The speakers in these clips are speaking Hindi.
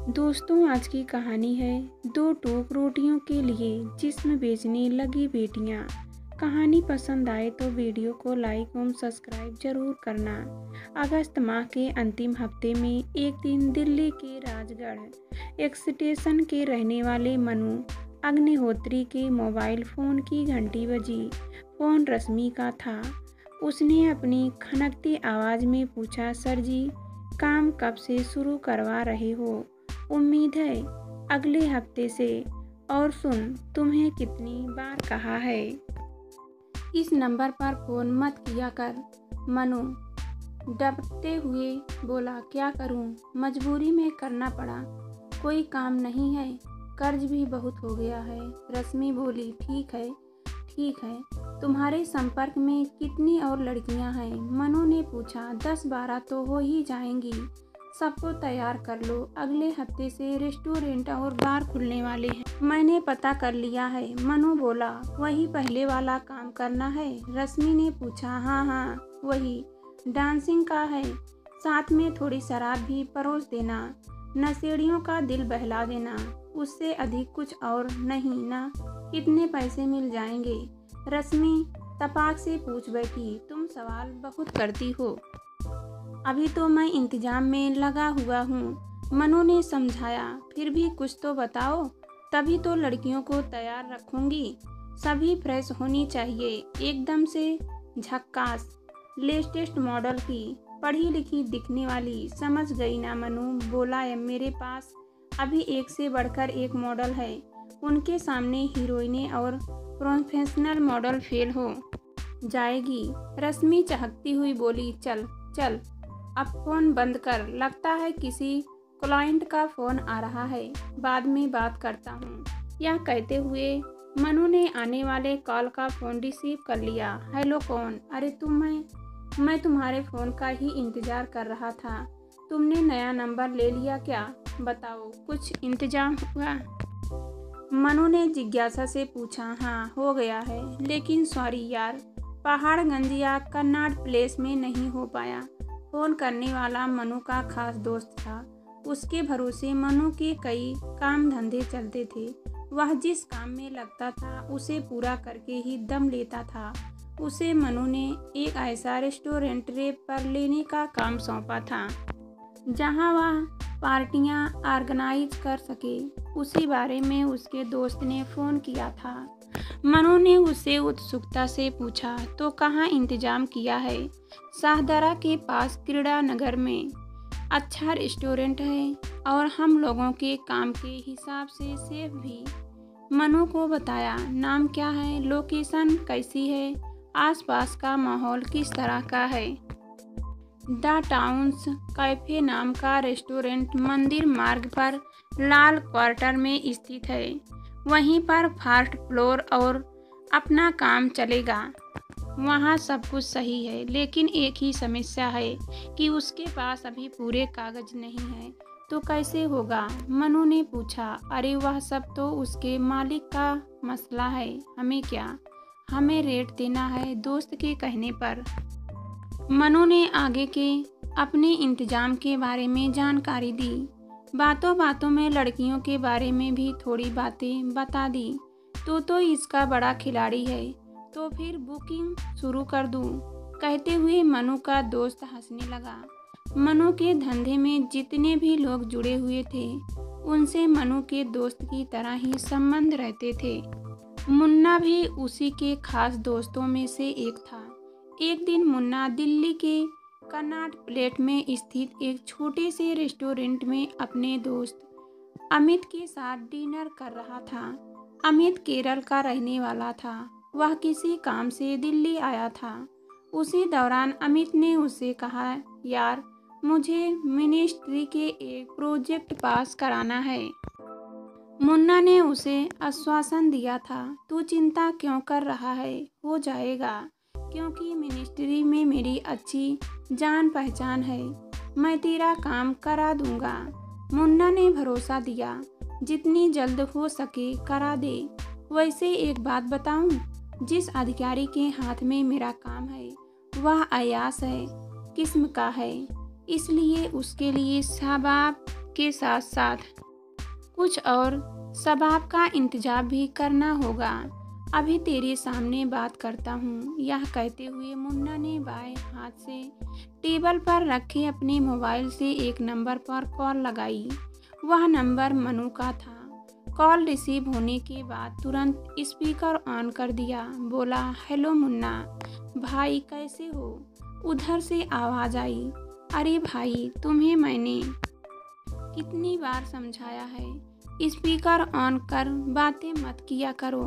दोस्तों, आज की कहानी है दो टोक रोटियों के लिए जिस्म बेचने लगी बेटियां। कहानी पसंद आए तो वीडियो को लाइक और सब्सक्राइब जरूर करना। अगस्त माह के अंतिम हफ्ते में एक दिन दिल्ली के राजगढ़ एक स्टेशन के रहने वाले मनु अग्निहोत्री के मोबाइल फ़ोन की घंटी बजी। फ़ोन रश्मि का था। उसने अपनी खनकती आवाज़ में पूछा, सर जी, काम कब से शुरू करवा रहे हो? उम्मीद है अगले हफ्ते से। और सुन, तुम्हें कितनी बार कहा है, इस नंबर पर फ़ोन मत किया कर। मनु डरते हुए बोला, क्या करूं? मजबूरी में करना पड़ा। कोई काम नहीं है, कर्ज भी बहुत हो गया है। रश्मि बोली, ठीक है। तुम्हारे संपर्क में कितनी और लड़कियां हैं? मनु ने पूछा, 10-12 तो हो ही जाएंगी। सबको तैयार कर लो, अगले हफ्ते से रेस्टोरेंट और बार खुलने वाले हैं। मैंने पता कर लिया है। मनु बोला, वही पहले वाला काम करना है? रश्मि ने पूछा, हाँ वही। डांसिंग का है, साथ में थोड़ी शराब भी परोस देना, नशेड़ियों का दिल बहला देना। उससे अधिक कुछ और नहीं ना? कितने पैसे मिल जाएंगे? रश्मि तपाक से पूछ बैठी, तुम सवाल बहुत करती हो। अभी तो मैं इंतजाम में लगा हुआ हूँ, मनु ने समझाया। फिर भी कुछ तो बताओ, तभी तो लड़कियों को तैयार रखूंगी। सभी फ्रेश होनी चाहिए, एकदम से झक्कास, लेटेस्ट मॉडल की, पढ़ी लिखी दिखने वाली। समझ गई ना? मनु बोला, मेरे पास अभी एक से बढ़कर एक मॉडल है। उनके सामने हीरोइनें और प्रोफेशनल मॉडल फेल हो जाएगी। रश्मि चहकती हुई बोली, चल अब फ़ोन बंद कर, लगता है किसी क्लाइंट का फ़ोन आ रहा है, बाद में बात करता हूँ। यह कहते हुए मनु ने आने वाले कॉल का फ़ोन रिसीव कर लिया। हेलो, कौन? अरे मैं तुम्हारे फ़ोन का ही इंतज़ार कर रहा था। तुमने नया नंबर ले लिया क्या? बताओ, कुछ इंतजाम हुआ? मनु ने जिज्ञासा से पूछा। हाँ, हो गया है, लेकिन सॉरी यार, पहाड़गंज या कन्नाट प्लेस में नहीं हो पाया। फ़ोन करने वाला मनु का खास दोस्त था। उसके भरोसे मनु के कई काम धंधे चलते थे। वह जिस काम में लगता था उसे पूरा करके ही दम लेता था। उसे मनु ने एक ऐसा रेस्टोरेंट पर लेने का काम सौंपा था जहां वह पार्टियां ऑर्गेनाइज कर सके। उसी बारे में उसके दोस्त ने फ़ोन किया था। मनु ने उससे उत्सुकता से पूछा, तो कहाँ इंतजाम किया है? शाहदरा के पास क्रीड़ा नगर में अच्छा रेस्टोरेंट है और हम लोगों के काम के हिसाब से सेफ भी। मनु को बताया। नाम क्या है? लोकेशन कैसी है? आसपास का माहौल किस तरह का है? द टाउन्स कैफे नाम का रेस्टोरेंट मंदिर मार्ग पर लाल क्वार्टर में स्थित है। वहीं पर फर्स्ट फ्लोर और अपना काम चलेगा। वहाँ सब कुछ सही है, लेकिन एक ही समस्या है कि उसके पास अभी पूरे कागज नहीं है। तो कैसे होगा? मनु ने पूछा। अरे वह सब तो उसके मालिक का मसला है, हमें क्या? हमें रेट देना है दोस्त के कहने पर। मनु ने आगे के अपने इंतजाम के बारे में जानकारी दी। बातों बातों में लड़कियों के बारे में भी थोड़ी बातें बता दी। तो इसका बड़ा खिलाड़ी है, तो फिर बुकिंग शुरू कर दूं? कहते हुए मनु का दोस्त हंसने लगा। मनु के धंधे में जितने भी लोग जुड़े हुए थे, उनसे मनु के दोस्त की तरह ही संबंध रहते थे। मुन्ना भी उसी के खास दोस्तों में से एक था। एक दिन मुन्ना दिल्ली के कन्नाट प्लेस में स्थित एक छोटे से रेस्टोरेंट में अपने दोस्त अमित के साथ डिनर कर रहा था। अमित केरल का रहने वाला था। वह किसी काम से दिल्ली आया था। उसी दौरान अमित ने उससे कहा, यार, मुझे मिनिस्ट्री के एक प्रोजेक्ट पास कराना है। मुन्ना ने उसे आश्वासन दिया था, तू चिंता क्यों कर रहा है, हो जाएगा, क्योंकि मिनिस्ट्री में मेरी अच्छी जान पहचान है। मैं तेरा काम करा दूंगा। मुन्ना ने भरोसा दिया, जितनी जल्द हो सके करा दे। वैसे एक बात बताऊं, जिस अधिकारी के हाथ में मेरा काम है वह अयास है किस्म का है, इसलिए उसके लिए शाबाब के साथ साथ कुछ और शबाब का इंतजाम भी करना होगा। अभी तेरे सामने बात करता हूँ। यह कहते हुए मुन्ना ने बाएं हाथ से टेबल पर रखे अपने मोबाइल से एक नंबर पर कॉल लगाई। वह नंबर मनु का था। कॉल रिसीव होने के बाद तुरंत स्पीकर ऑन कर दिया। बोला, हेलो मुन्ना भाई, कैसे हो? उधर से आवाज़ आई। अरे भाई, तुम्हें मैंने कितनी बार समझाया है, स्पीकर ऑन कर बातें मत किया करो।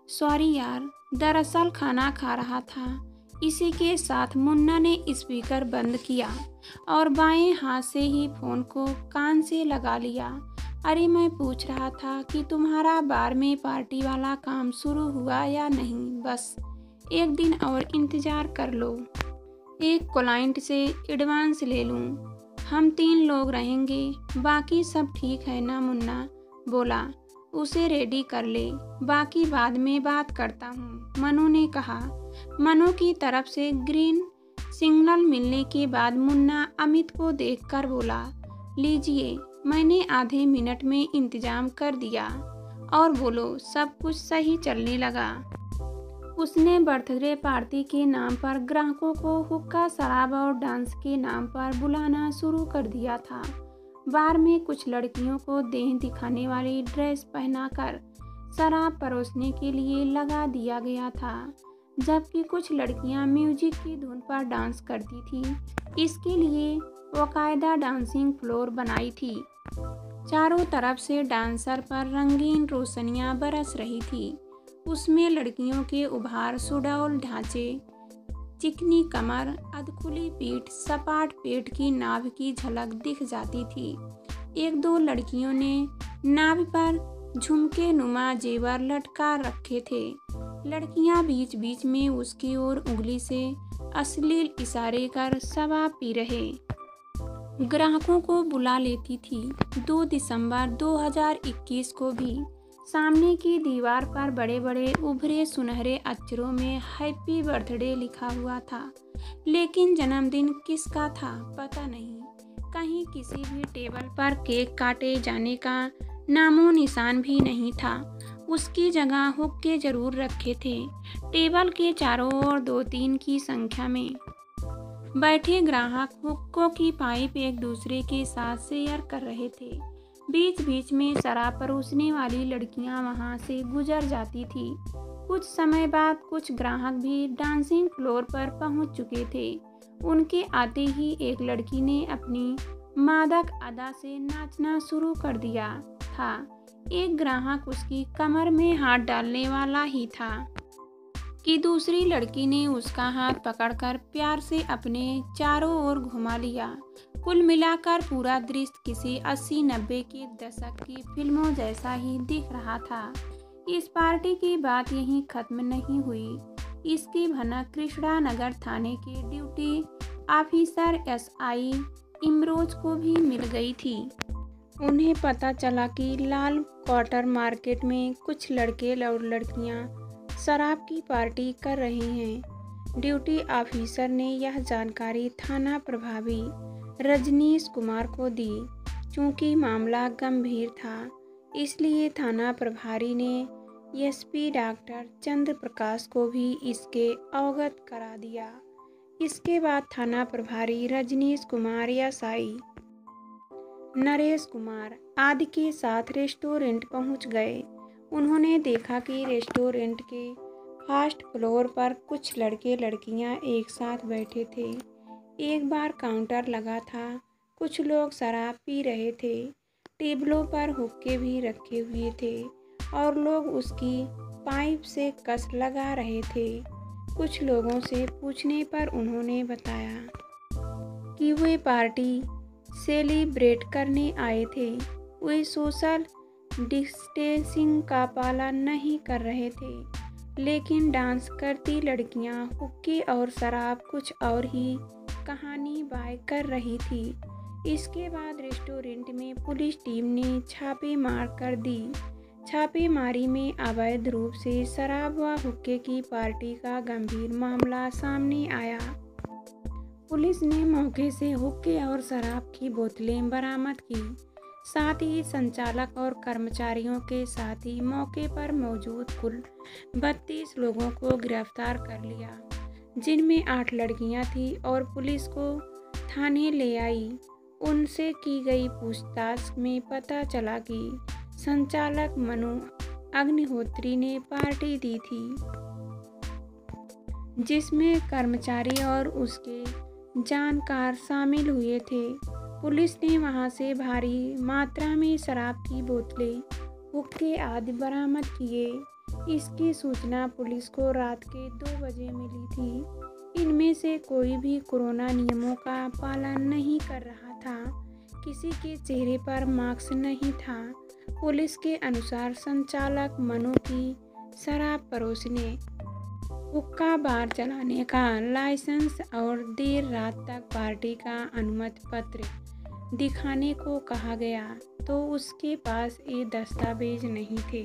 सॉरी यार, दरअसल खाना खा रहा था। इसी के साथ मुन्ना ने स्पीकर बंद किया और बाएं हाथ से ही फ़ोन को कान से लगा लिया। अरे मैं पूछ रहा था कि तुम्हारा बार में पार्टी वाला काम शुरू हुआ या नहीं? बस एक दिन और इंतज़ार कर लो। एक क्लाइंट से एडवांस ले लूँ। हम 3 लोग रहेंगे, बाकी सब ठीक है ना? मुन्ना बोला। उसे रेडी कर ले, बाकी बाद में बात करता हूँ, मनु ने कहा। मनु की तरफ से ग्रीन सिग्नल मिलने के बाद मुन्ना अमित को देखकर बोला, लीजिए, मैंने आधे मिनट में इंतजाम कर दिया। और बोलो, सब कुछ सही चलने लगा। उसने बर्थडे पार्टी के नाम पर ग्राहकों को हुक्का, शराब और डांस के नाम पर बुलाना शुरू कर दिया था। बार में कुछ लड़कियों को देह दिखाने वाली ड्रेस पहनाकर शराब परोसने के लिए लगा दिया गया था, जबकि कुछ लड़कियां म्यूजिक की धुन पर डांस करती थी। इसके लिए बाकायदा डांसिंग फ्लोर बनाई थी। चारों तरफ से डांसर पर रंगीन रोशनियां बरस रही थी। उसमें लड़कियों के उभार, सुडौल ढांचे, चिकनी कमर, अधखुली पीठ, सपाट पेट की नाभ की झलक दिख जाती थी। 1-2 लड़कियों ने नाभ पर झुमके नुमा जेवर लटका रखे थे। लड़कियां बीच बीच में उसकी ओर उंगली से अश्लील इशारे कर शराब पी रहे ग्राहकों को बुला लेती थी। 2 दिसंबर 2021 को भी सामने की दीवार पर बड़े बड़े उभरे सुनहरे अक्षरों में हैप्पी बर्थडे लिखा हुआ था, लेकिन जन्मदिन किसका था पता नहीं। कहीं किसी भी टेबल पर केक काटे जाने का नामो निशान भी नहीं था। उसकी जगह हुक्के जरूर रखे थे। टेबल के चारों ओर 2-3 की संख्या में बैठे ग्राहक हुक्कों की पाइप एक दूसरे के साथ शेयर कर रहे थे। बीच बीच में शराब परोसने वाली लड़कियां वहां से गुजर जाती थी। कुछ समय बाद कुछ ग्राहक भी डांसिंग फ्लोर पर पहुंच चुके थे। उनके आते ही एक लड़की ने अपनी मादक अदा से नाचना शुरू कर दिया था। एक ग्राहक उसकी कमर में हाथ डालने वाला ही था कि दूसरी लड़की ने उसका हाथ पकड़कर प्यार से अपने चारों ओर घुमा लिया। कुल मिलाकर पूरा दृश्य किसी 80-90 के दशक की फिल्मों जैसा ही दिख रहा था। इस पार्टी की बात यहीं खत्म नहीं हुई। इसकी भनक कृष्णा नगर थाने के ड्यूटी ऑफिसर SI इमरोज को भी मिल गई थी। उन्हें पता चला कि लाल क्वार्टर मार्केट में कुछ लड़के और लड़कियां शराब की पार्टी कर रहे हैं। ड्यूटी ऑफिसर ने यह जानकारी थाना प्रभारी रजनीश कुमार को दी। चूंकि मामला गंभीर था, इसलिए थाना प्रभारी ने SP डॉक्टर चंद्र प्रकाश को भी इसके अवगत करा दिया। इसके बाद थाना प्रभारी रजनीश कुमार SI नरेश कुमार आदि के साथ रेस्टोरेंट पहुंच गए। उन्होंने देखा कि रेस्टोरेंट के फर्स्ट फ्लोर पर कुछ लड़के लड़कियां एक साथ बैठे थे। एक बार काउंटर लगा था। कुछ लोग शराब पी रहे थे। टेबलों पर हुक्के भी रखे हुए थे और लोग उसकी पाइप से कस लगा रहे थे। कुछ लोगों से पूछने पर उन्होंने बताया कि वे पार्टी सेलिब्रेट करने आए थे। वे सोशल डिस्टेंसिंग का पालन नहीं कर रहे थे, लेकिन डांस करती लड़कियां हुक्के और शराब कुछ और ही कहानी बाय कर रही थी। इसके बाद रेस्टोरेंट में पुलिस टीम ने छापेमार कर दी। छापेमारी में अवैध रूप से शराब व हुक्के की पार्टी का गंभीर मामला सामने आया। पुलिस ने मौके से हुक्के और शराब की बोतलें बरामद की। साथ ही संचालक और कर्मचारियों के साथ ही मौके पर मौजूद कुल 32 लोगों को गिरफ्तार कर लिया, जिनमें 8 लड़कियां थीं और पुलिस को थाने ले आई। उनसे की गई पूछताछ में पता चला कि संचालक मनु अग्निहोत्री ने पार्टी दी थी, जिसमें कर्मचारी और उसके जानकार शामिल हुए थे। पुलिस ने वहां से भारी मात्रा में शराब की बोतलें, हुक्के आदि बरामद किए। इसकी सूचना पुलिस को रात के 2 बजे मिली थी। इनमें से कोई भी कोरोना नियमों का पालन नहीं कर रहा था। किसी के चेहरे पर मास्क नहीं था। पुलिस के अनुसार संचालक मनु की शराब परोसने, हुक्का बार चलाने का लाइसेंस और देर रात तक पार्टी का अनुमति पत्र दिखाने को कहा गया तो उसके पास ये दस्तावेज नहीं थे।